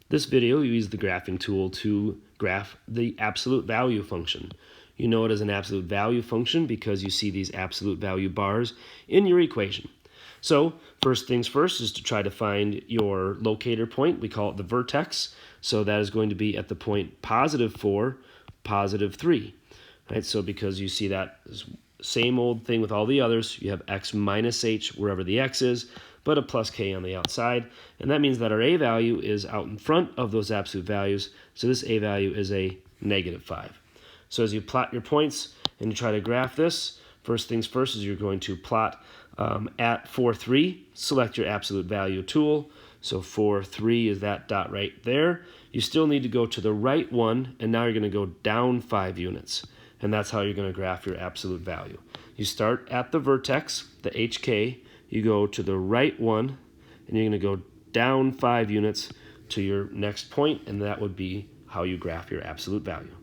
This video, you use the graphing tool to graph the absolute value function. You know it as an absolute value function because you see these absolute value bars in your equation. So first things first is to try to find your locator point. We call it the vertex. So that is going to be at the point +4, +3. Right? So because you see that same old thing with all the others, you have x minus h wherever the x is, but a plus k on the outside. And that means that our a value is out in front of those absolute values. So this a value is a -5. So as you plot your points and you try to graph this, first things first is you're going to plot at 4, 3, select your absolute value tool. So 4, 3 is that dot right there. You still need to go to the right one, and now you're going to go down 5 units. And that's how you're going to graph your absolute value. You start at the vertex, the HK, you go to the right one, and you're going to go down 5 units to your next point, and that would be how you graph your absolute value.